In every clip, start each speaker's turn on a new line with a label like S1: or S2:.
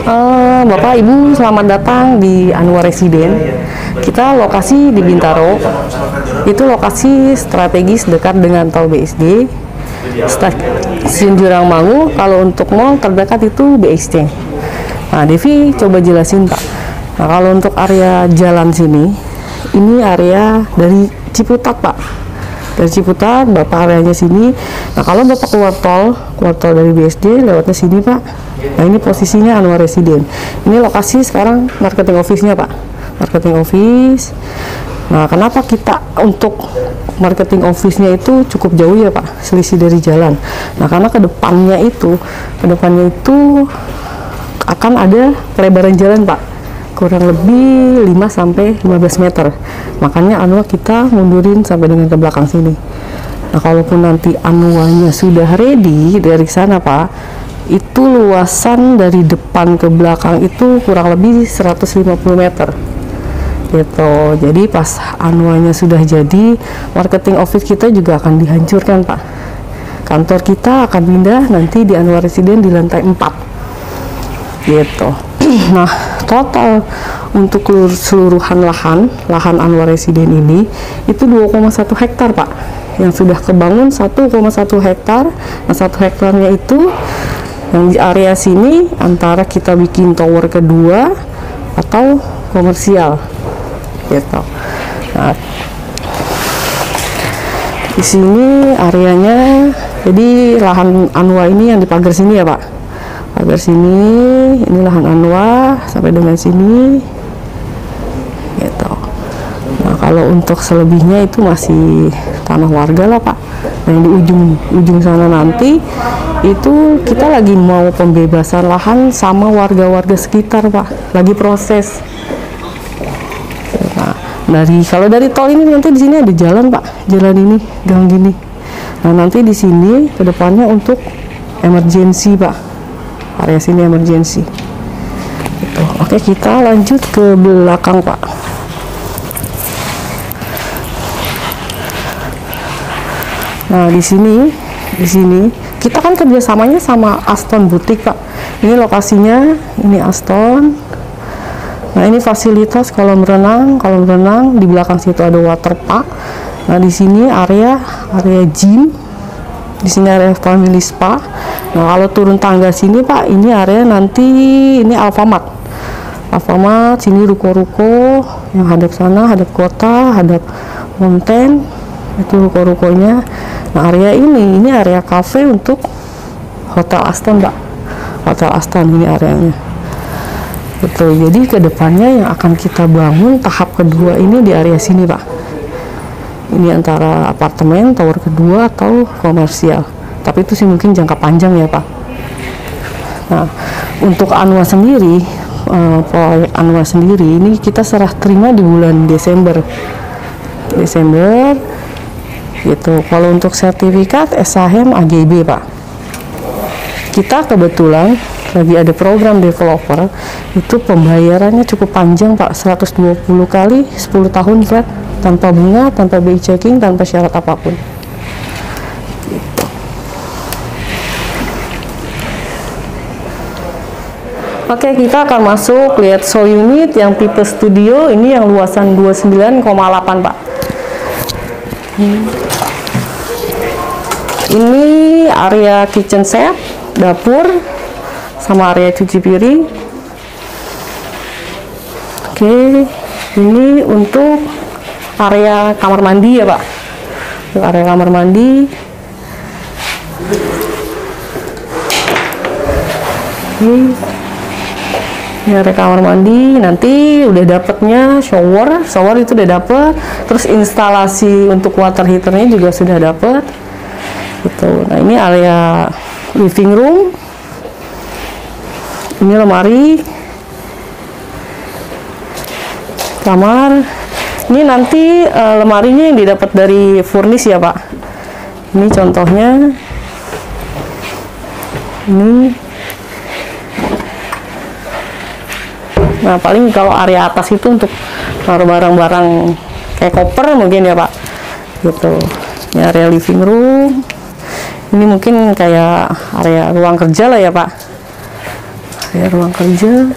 S1: Bapak Ibu, selamat datang di Anwar Residen. Kita lokasi di Bintaro. Itu lokasi strategis dekat dengan tol BSD, stasiun Jurang Mangu. Kalau untuk mall terdekat itu BXC. Nah, Devi coba jelasin Pak. Nah, kalau untuk area jalan sini, ini area dari Ciputat Pak. Dari Ciputat, Bapak areanya sini. Nah, kalau Bapak keluar tol dari BSD, lewatnya sini Pak. Nah, ini posisinya Anwar Residen. Ini lokasi sekarang marketing office-nya Pak. Marketing office. Nah, kenapa kita untuk marketing office-nya itu cukup jauh ya Pak, selisih dari jalan. Nah, karena kedepannya itu akan ada pelebaran jalan Pak, kurang lebih 5-15 meter. Makanya Anwar kita mundurin sampai dengan ke belakang sini. Nah, kalaupun nanti Anwarnya sudah ready dari sana Pak, itu luasan dari depan ke belakang itu kurang lebih 150 meter gitu. Jadi pas Anwarnya sudah jadi, marketing office kita juga akan dihancurkan Pak. Kantor kita akan pindah nanti di Anwar Residen di lantai 4 gitu. Nah, total untuk keseluruhan lahan Anwar Residen ini itu 2,1 hektar Pak, yang sudah kebangun 1,1 hektar. Nah, 1 hektarnya itu yang di area sini antara kita bikin tower kedua atau komersial gitu. Nah, di sini areanya, jadi lahan Anwar ini yang di pagar sini ya Pak. Pagar sini, ini lahan Anwar sampai dengan sini gitu. Nah, kalau untuk selebihnya itu masih tanah warga lah Pak. Nah, yang di ujung sana nanti itu kita lagi mau pembebasan lahan sama warga-warga sekitar Pak, lagi proses. Nah, kalau dari tol ini nanti di sini ada jalan Pak, jalan ini gang gini. Nah, nanti di sini kedepannya untuk emergency Pak, area sini emergency. Gitu. Oke, kita lanjut ke belakang Pak. Nah, di sini kita kan kerjasamanya sama Aston Boutique Pak. Ini lokasinya, ini Aston. Nah, ini fasilitas kolam renang. Di belakang situ ada water park. Nah, di sini area gym. Di sini area family spa. Nah, kalau turun tangga sini Pak, ini area nanti ini Alfamart. Sini ruko-ruko yang hadap sana, hadap kota, hadap mountain. Itu ruko-rukonya. Nah, area ini area cafe untuk Hotel Aston Pak. Hotel Aston ini areanya. Betul. Jadi kedepannya yang akan kita bangun tahap kedua ini di area sini Pak. Ini antara apartemen tower kedua atau komersial. Tapi itu sih mungkin jangka panjang ya Pak. Nah, untuk Anwar sendiri, proyek Anwar sendiri ini kita serah terima di bulan Desember gitu. Kalau untuk sertifikat SHM AGB Pak, kita kebetulan lagi ada program developer, itu pembayarannya cukup panjang Pak, 120 kali 10 tahun flat, tanpa bunga, tanpa BI checking, tanpa syarat apapun gitu. Oke, kita akan masuk lihat show unit yang tipe studio. Ini yang luasan 29,8 Pak. Ini area kitchen set, dapur, sama area cuci piring. Oke, ini untuk area kamar mandi ya Pak. Untuk area kamar mandi. Ini area kamar mandi. Nanti udah dapatnya shower itu udah dapet. Terus instalasi untuk water heaternya juga sudah dapet. Gitu. Nah, ini area living room. Ini lemari, kamar. Ini nanti lemarinya yang didapat dari furnis ya Pak. Ini contohnya. Ini. Nah, paling kalau area atas itu untuk taruh barang-barang kayak koper mungkin ya Pak. Gitu. Ini area living room. Ini mungkin kayak area ruang kerja lah ya Pak. area ruang kerja.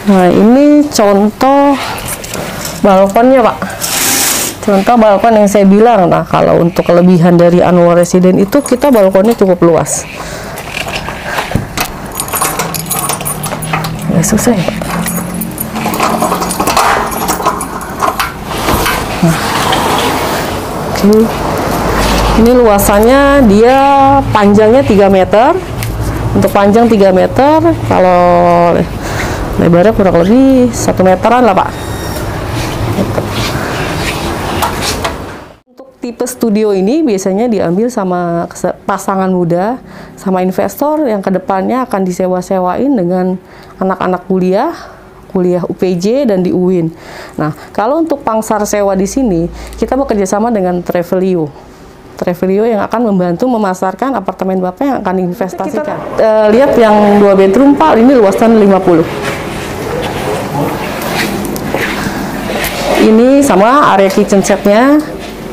S1: Nah, ini contoh balkonnya, Pak. Contoh balkon yang saya bilang. Nah, kalau untuk kelebihan dari Anwar Resident itu, kita balkonnya cukup luas. Ya, susah ya, Pak. Nah. Oke. Ini luasannya, dia panjangnya 3 meter. Untuk panjang 3 meter, kalau lebarnya kurang lebih 1 meteran lah, Pak. Untuk tipe studio ini biasanya diambil sama pasangan muda, sama investor yang kedepannya akan disewa-sewain dengan anak-anak kuliah UPJ dan di UIN. Nah, kalau untuk pangsar sewa di sini, kita bekerja sama dengan Travelio yang akan membantu memasarkan apartemen Bapak yang akan diinvestasikan. Kita lihat yang 2 bedroom, Pak, ini luasan 50. Ini sama area kitchen setnya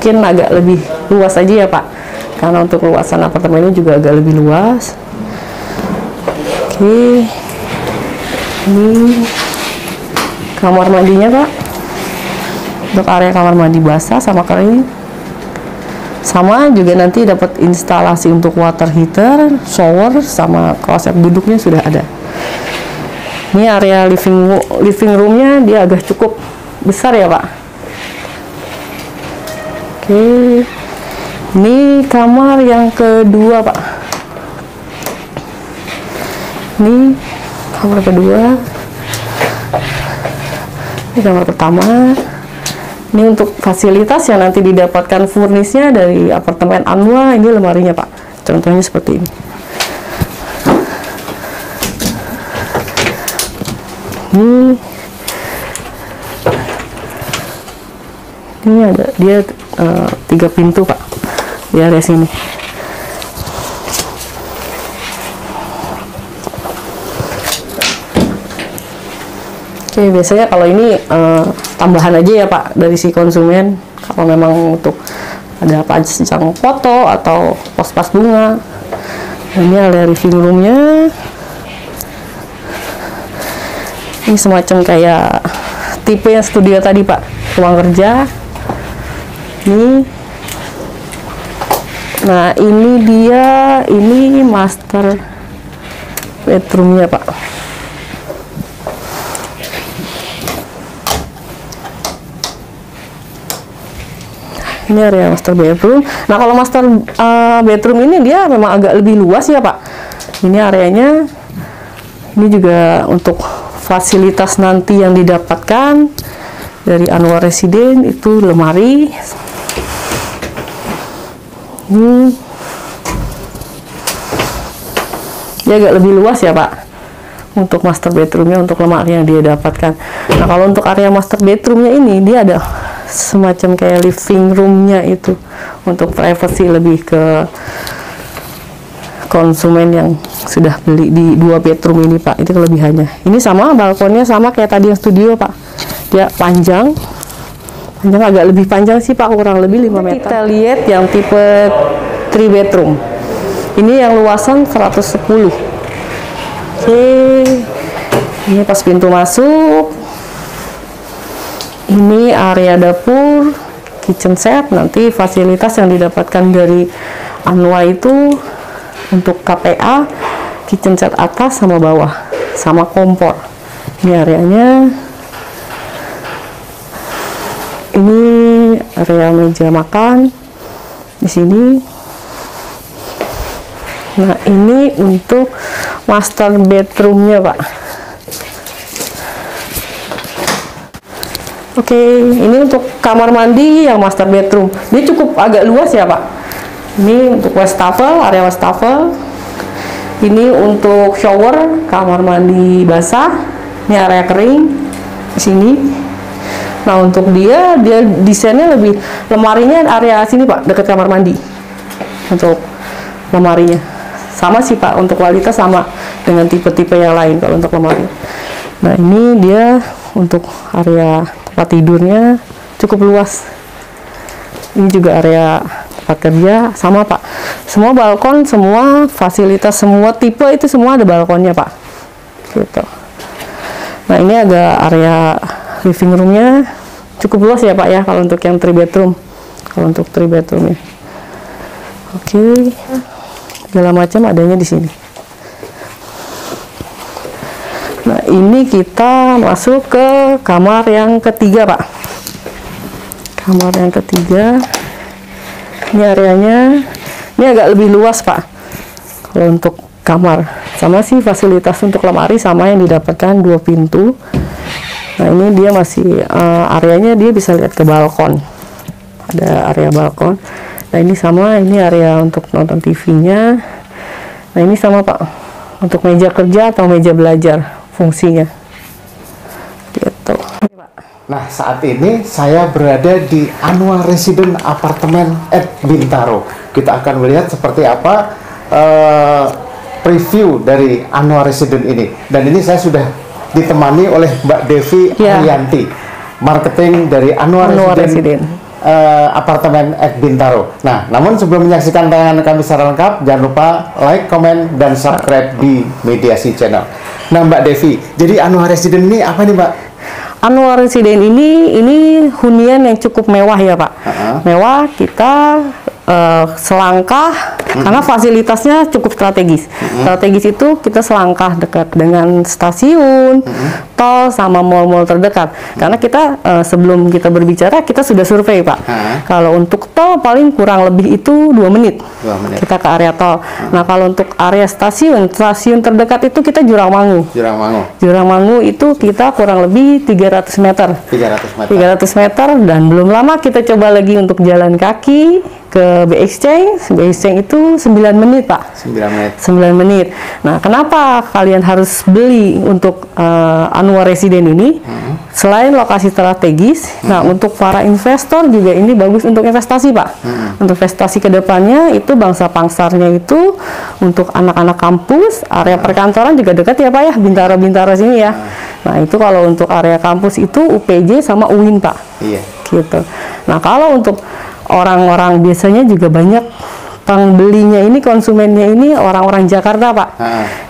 S1: mungkin agak lebih luas aja ya, Pak, karena untuk luasan apartemennya juga agak lebih luas. Oke, ini kamar mandinya, Pak. Untuk area kamar mandi basah sama kering. Sama juga nanti dapat instalasi untuk water heater, shower, sama kloset duduknya sudah ada. Ini area living roomnya dia agak cukup besar ya, Pak. Oke, ini kamar yang kedua, Pak. Ini kamar kedua. Ini kamar pertama. Ini untuk fasilitas yang nanti didapatkan furnisnya dari apartemen Anwar. Ini lemarinya, Pak. Contohnya seperti ini. Ini ada dia 3 pintu, Pak, di area sini. Oke, biasanya kalau ini tambahan aja ya, Pak, dari si konsumen. Kalau memang untuk ada pajang foto atau pos-pas bunga. Ini area living roomnya. Ini semacam kayak tipe yang studio tadi, Pak. Ruang kerja. Nah, ini dia, ini master bedroomnya, Pak. Ini area master bedroom. Nah, kalau master bedroom ini dia memang agak lebih luas ya, Pak. Ini areanya. Ini juga untuk fasilitas nanti yang didapatkan dari Anwar Resident itu lemari. Dia agak lebih luas ya, Pak, untuk master bedroomnya, untuk lemari yang dia dapatkan. Nah, kalau untuk area master bedroomnya ini dia ada semacam kayak living roomnya itu untuk privacy lebih ke konsumen yang sudah beli di 2 bedroom ini, Pak. Itu kelebihannya. Ini sama balkonnya sama kayak tadi yang studio, Pak. Dia panjang agak lebih panjang sih, Pak, kurang lebih 5 meter. Kita lihat yang tipe 3 bedroom. Ini yang luasan 110. Oke. Ini pas pintu masuk. Ini area dapur, kitchen set. Nanti fasilitas yang didapatkan dari Anwar itu untuk KPA, kitchen set atas sama bawah, sama kompor. Ini areanya. Ini area meja makan di sini. Nah, ini untuk master bedroomnya, Pak. Oke, ini untuk kamar mandi yang master bedroom. Dia cukup agak luas ya, Pak. Ini untuk wastafel, area wastafel. Ini untuk shower, kamar mandi basah. Ini area kering di sini. Nah, untuk dia desainnya lebih, lemarinya area sini, Pak, dekat kamar mandi. Untuk lemarinya sama sih Pak, untuk kualitas sama dengan tipe-tipe yang lain kalau untuk lemari. Nah ini dia untuk area tempat tidurnya cukup luas. Ini juga area tempat kerja sama Pak. Semua balkon, semua fasilitas, semua tipe itu semua ada balkonnya Pak. Gitu. Nah ini agak area living roomnya cukup luas ya Pak ya kalau untuk yang 3 bedroom. Kalau untuk 3 bedroom ya. Oke. Segala macam adanya di sini. Nah, ini kita masuk ke kamar yang ketiga, Pak. Kamar yang ketiga. Ini areanya, ini agak lebih luas, Pak. Kalau untuk kamar, sama sih fasilitas untuk lemari sama yang didapatkan 2 pintu. Nah, ini dia masih areanya dia bisa lihat ke balkon. Ada area balkon. Nah, ini sama, ini area untuk nonton TV-nya. Nah, ini sama, Pak. Untuk meja kerja atau meja belajar. Fungsinya gitu.
S2: Nah, saat ini saya berada di Anwar Resident Apartemen at Bintaro. Kita akan melihat seperti apa preview dari Anwar Resident ini. Dan ini saya sudah ditemani oleh Mbak Devi Ariyanti, marketing dari Anwar Resident Apartemen at Bintaro. Nah, namun sebelum menyaksikan tayangan kami secara lengkap, jangan lupa like, komen, dan subscribe di Mediasi Channel. Nah, Mbak Devi, jadi Anwar Resident ini apa nih, Mbak?
S1: Anwar Resident ini hunian yang cukup mewah ya Pak. Mewah, kita selangkah karena fasilitasnya cukup strategis. Strategis itu kita selangkah dekat dengan stasiun, tol, sama mall-mall terdekat. Karena kita sebelum kita berbicara kita sudah survei Pak. Kalau untuk tol paling kurang lebih itu 2 menit. Kita ke area tol. Nah kalau untuk area stasiun terdekat itu kita Jurangmangu. Jurangmangu itu kita kurang lebih 300 meter. 300 meter dan belum lama kita coba lagi untuk jalan kaki ke BXC itu 9 menit Pak. 9 menit. Nah kenapa kalian harus beli untuk Anwar Resident ini? Selain lokasi strategis, nah untuk para investor juga ini bagus untuk investasi Pak. Untuk investasi ke depannya itu bangsa pangsarnya itu untuk anak-anak kampus, area perkantoran juga dekat ya Pak ya, Bintaro sini ya. Nah itu kalau untuk area kampus itu UPJ sama UIN Pak. Iya. Gitu. Nah kalau untuk orang-orang biasanya juga banyak pembelinya ini, konsumennya ini orang-orang Jakarta Pak.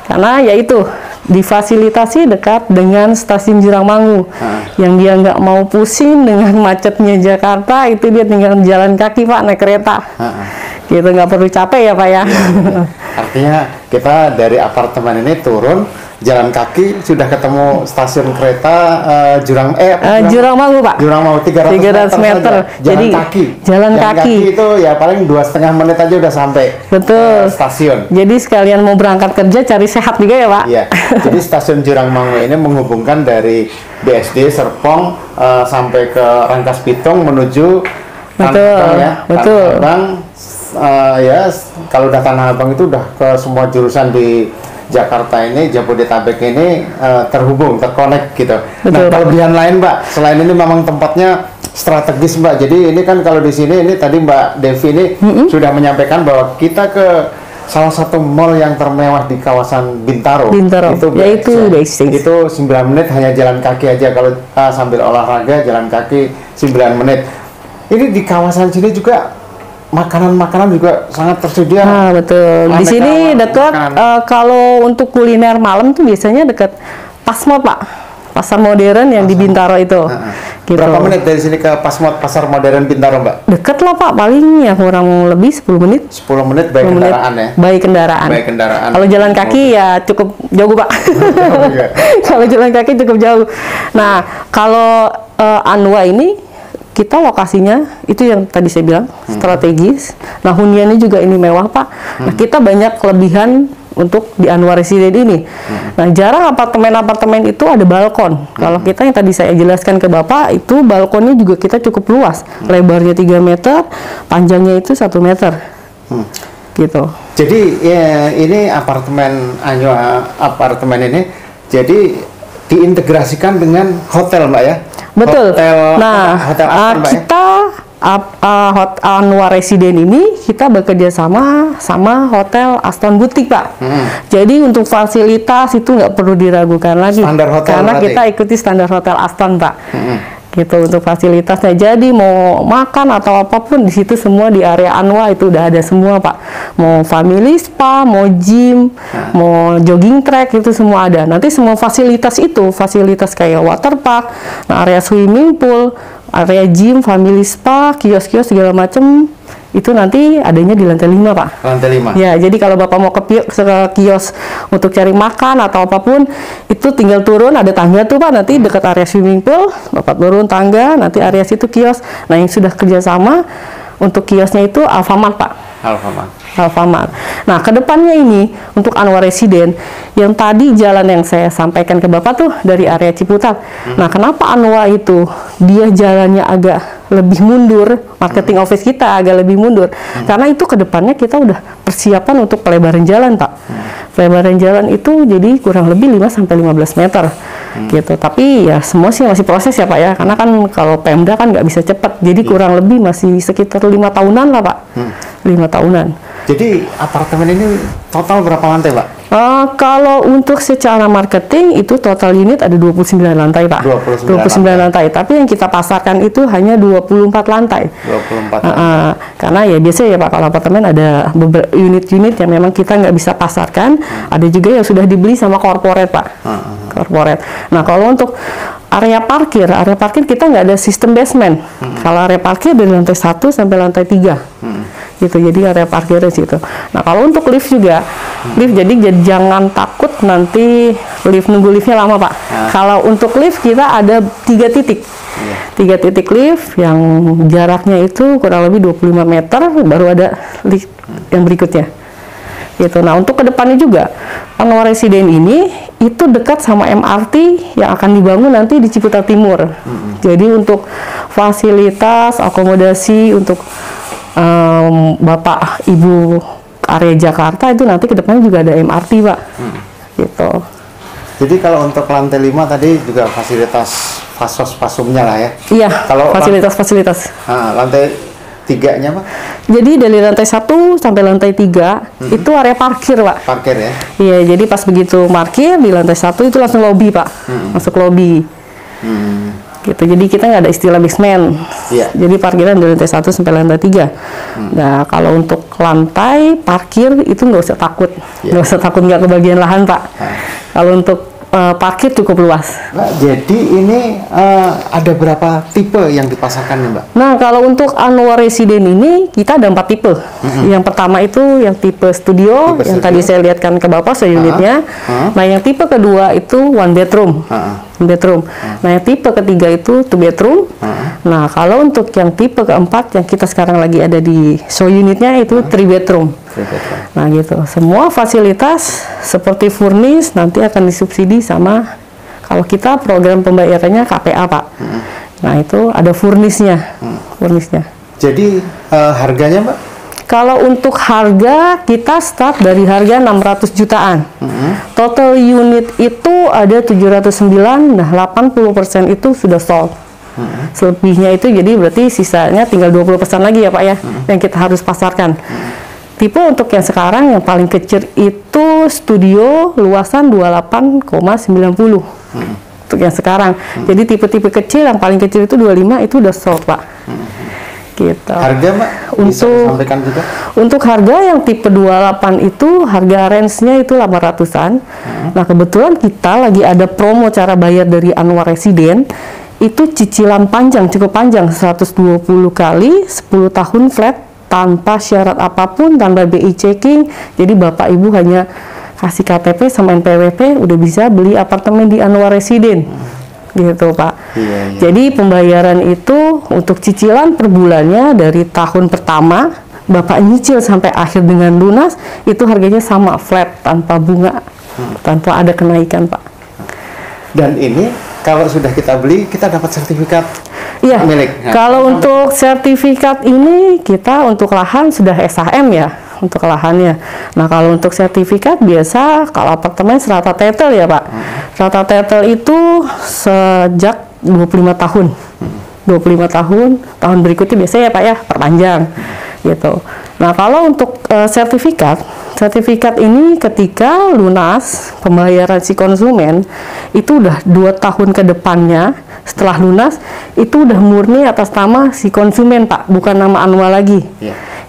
S1: Karena yaitu difasilitasi dekat dengan stasiun Jurangmangu. Yang dia nggak mau pusing dengan macetnya Jakarta, itu dia tinggal jalan kaki Pak, naik kereta. Gitu, nggak perlu capek ya Pak ya.
S2: Artinya kita dari apartemen ini turun jalan kaki sudah ketemu stasiun kereta Jurangmangu Pak. Jurangmangu 300 meter.
S1: Jadi jalan kaki
S2: itu ya paling 2,5 menit aja udah sampai.
S1: Betul.
S2: Stasiun.
S1: Jadi sekalian mau berangkat kerja cari sehat juga ya Pak.
S2: Iya. Jadi stasiun Jurangmangu ini menghubungkan dari BSD Serpong sampai ke Rangkas Bitung menuju
S1: Betul. Betul.
S2: Tanah Abang, ya kalau udah Tanah Abang itu udah ke semua jurusan di Jakarta ini, Jabodetabek ini terhubung, terkonek gitu.
S1: Betul,
S2: nah, kelebihan lain Mbak, selain ini memang tempatnya strategis Mbak. Jadi ini kan kalau di sini ini tadi Mbak Devi ini sudah menyampaikan bahwa kita ke salah satu mall yang termewah di kawasan Bintaro. Itu
S1: yaitu
S2: BXC. Itu 9 menit hanya jalan kaki aja kalau sambil olahraga jalan kaki 9 menit. Ini di kawasan sini juga makanan-makanan juga sangat tersedia.
S1: Betul. Di sini dekat kalau untuk kuliner malam tuh biasanya dekat Pasmod Pak. Pasar modern yang di Bintaro itu. Gitu.
S2: Berapa menit dari sini ke Pasmod Pasar Modern Bintaro Mbak?
S1: Dekat lah Pak, paling ya kurang lebih 10 menit.
S2: 10 menit baik kendaraan ya?
S1: Baik kendaraan. Kalau jalan kaki ya cukup jauh Pak. Kalau jalan kaki cukup jauh. Nah kalau Anwar ini kita lokasinya itu yang tadi saya bilang strategis. Nah huniannya juga ini mewah Pak. Nah kita banyak kelebihan untuk di Anwar Resident ini. Nah jarang apartemen-apartemen itu ada balkon. Kalau kita yang tadi saya jelaskan ke Bapak itu balkonnya juga kita cukup luas. Lebarnya 3 meter, panjangnya itu 1 meter. Gitu.
S2: Jadi ya, ini apartemen Anwar apartemen ini jadi diintegrasikan dengan hotel Mbak ya?
S1: Betul.
S2: Hotel,
S1: nah,
S2: hotel apa, Mbak,
S1: kita Anwar Resident ini kita bekerja sama Hotel Aston Boutique, Pak. Jadi untuk fasilitas itu nggak perlu diragukan lagi.
S2: Standar hotel
S1: karena
S2: berarti
S1: kita ikuti standar Hotel Aston, Pak. Gitu untuk fasilitasnya. Jadi mau makan atau apapun di situ semua di area Anwar itu udah ada semua, Pak. Mau family spa, mau gym, mau jogging track itu semua ada. Nanti semua fasilitas itu, fasilitas kayak water park, nah area swimming pool, area gym, family spa, kios-kios segala macem itu nanti adanya di lantai 5, Pak.
S2: Lantai 5.
S1: Ya, jadi kalau Bapak mau ke kios untuk cari makan atau apapun, itu tinggal turun, ada tangga tuh, Pak, nanti dekat area swimming pool, Bapak turun tangga, nanti area situ kios. Nah, yang sudah kerjasama untuk kiosnya itu Alfamart, Pak. Alfamart. Nah, kedepannya ini untuk Anwar Resident, yang tadi jalan yang saya sampaikan ke Bapak tuh dari area Ciputat. Nah, kenapa Anwar itu dia jalannya agak lebih mundur, marketing office kita agak lebih mundur, karena itu kedepannya kita udah persiapan untuk pelebaran jalan, Pak. Pelebaran jalan itu jadi kurang lebih 5-15 meter. Gitu. Tapi ya semua sih masih proses ya, Pak ya, karena kan kalau Pemda kan nggak bisa cepat, jadi kurang lebih masih sekitar 5 tahunan lah, Pak. 5 tahunan.
S2: Jadi apartemen ini total berapa lantai, Pak?
S1: Kalau untuk secara marketing itu total unit ada 29 lantai, Pak. 29 lantai. Tapi yang kita pasarkan itu hanya 24 lantai.
S2: 24 lantai.
S1: Karena ya biasa ya, Pak, kalau apartemen ada beberapa unit-unit yang memang kita nggak bisa pasarkan. Ada juga yang sudah dibeli sama corporate, Pak. Corporate. Nah, kalau untuk area parkir kita nggak ada sistem basement. Kalau area parkir dari lantai 1 sampai lantai 3. Gitu, jadi area parkirnya situ. Nah, kalau untuk lift juga, lift jadi jangan takut nanti nunggu liftnya lama, Pak. Kalau untuk lift kita ada 3 titik. 3 titik lift yang jaraknya itu kurang lebih 25 meter, baru ada lift yang berikutnya. Gitu. Nah, untuk kedepannya juga Anwar Resident ini itu dekat sama MRT yang akan dibangun nanti di Ciputat Timur. Jadi untuk fasilitas akomodasi untuk Bapak Ibu area Jakarta itu nanti kedepannya juga ada MRT, Pak. Gitu.
S2: Jadi kalau untuk lantai 5 tadi juga fasilitas fasumnya lah ya.
S1: Iya.
S2: Kalau
S1: fasilitas.
S2: Lantai 3-nya, Pak?
S1: Jadi dari lantai 1 sampai lantai 3 itu area parkir, Pak.
S2: Parkir ya?
S1: Iya, jadi pas begitu parkir di lantai 1 itu langsung lobby, Pak. Masuk lobby. Gitu. Jadi kita nggak ada istilah basement. Jadi parkiran dari lantai 1 sampai lantai 3. Nah, kalau untuk lantai parkir itu nggak usah takut. Nggak usah takut nggak kebagian lahan, Pak. Kalau untuk parkir cukup luas.
S2: Nah, jadi ini ada berapa tipe yang dipasarkan nih, Mbak?
S1: Nah, kalau untuk Anwar Resident ini kita ada 4 tipe. Yang pertama itu yang tipe studio, yang tadi saya lihatkan ke Bapak unitnya. Nah, yang tipe kedua itu one bedroom. Nah, yang tipe ketiga itu 2 bedroom. Nah, kalau untuk yang tipe keempat yang kita sekarang lagi ada di show unitnya itu 3 bedroom. Nah, gitu. Semua fasilitas seperti furnish nanti akan disubsidi sama, kalau kita program pembayarannya KPA, Pak. Nah, itu ada furnishnya.
S2: Jadi harganya, Mbak?
S1: Kalau untuk harga kita start dari harga 600 jutaan. Total unit itu ada 709, nah 80% itu sudah sold. Selebihnya itu jadi berarti sisanya tinggal 20% lagi ya, Pak ya, yang kita harus pasarkan. Tipe untuk yang sekarang yang paling kecil itu studio luasan 28,90. Untuk yang sekarang. Jadi tipe-tipe kecil yang paling kecil itu 25 itu udah sold, Pak. Gitu.
S2: Harga, Mbak? Bisa disampaikan juga?
S1: Untuk harga yang tipe 28 itu harga range-nya itu 800-an. Nah, kebetulan kita lagi ada promo cara bayar dari Anwar Resident. Itu cicilan panjang, cukup panjang, 120 kali 10 tahun flat tanpa syarat apapun, tanpa BI checking. Jadi Bapak Ibu hanya kasih KTP sama NPWP udah bisa beli apartemen di Anwar Resident. Gitu, Pak. Jadi pembayaran itu untuk cicilan per bulannya dari tahun pertama Bapak nyicil sampai akhir dengan lunas itu harganya sama, flat, tanpa bunga, tanpa ada kenaikan, Pak.
S2: Dan ini kalau sudah kita beli kita dapat sertifikat milik.
S1: Kalau untuk sertifikat ini kita untuk lahan sudah SHM ya, untuk lahannya. Nah, kalau untuk sertifikat biasa kalau apartemen serata title ya, Pak. Serata title itu sejak 25 tahun. 25 tahun, tahun berikutnya biasanya ya Pak ya perpanjang gitu. Nah kalau untuk sertifikat ini ketika lunas pembayaran si konsumen itu udah 2 tahun ke depannya setelah lunas itu udah murni atas nama si konsumen Pak, bukan nama Anwar lagi.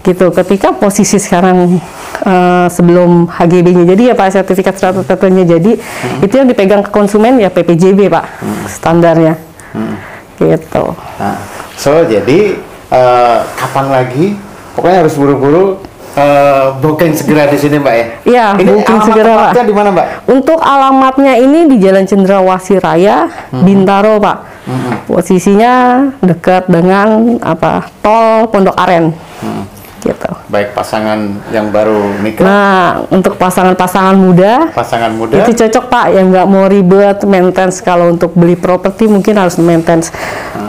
S1: Gitu. Ketika posisi sekarang sebelum HGB-nya jadi ya Pak, sertifikat sertifikatnya jadi itu yang dipegang ke konsumen ya PPJB Pak standarnya. Gitu.
S2: Nah, jadi kapan lagi? Pokoknya harus buru-buru booking segera di sini Mbak ya?
S1: Iya, booking segera Pak.
S2: Alamatnya di mana Mbak?
S1: Untuk alamatnya ini di Jalan Cendrawasih Raya, Bintaro Pak. Posisinya dekat dengan tol Pondok Aren. Gitu.
S2: Baik pasangan yang baru nikah.
S1: Nah, untuk pasangan muda itu cocok Pak, yang nggak mau ribet maintenance. Kalau untuk beli properti mungkin harus maintenance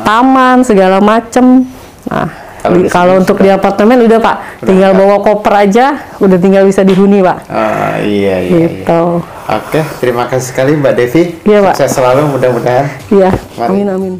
S1: taman segala macem. Nah, kalau untuk di apartemen udah Pak, tinggal bawa koper aja, udah tinggal bisa dihuni Pak.
S2: Iya.
S1: Gitu.
S2: Oke, terima kasih sekali Mbak Devi.
S1: Iya Pak.
S2: Sukses selalu mudah-mudahan.
S1: Iya. Amin.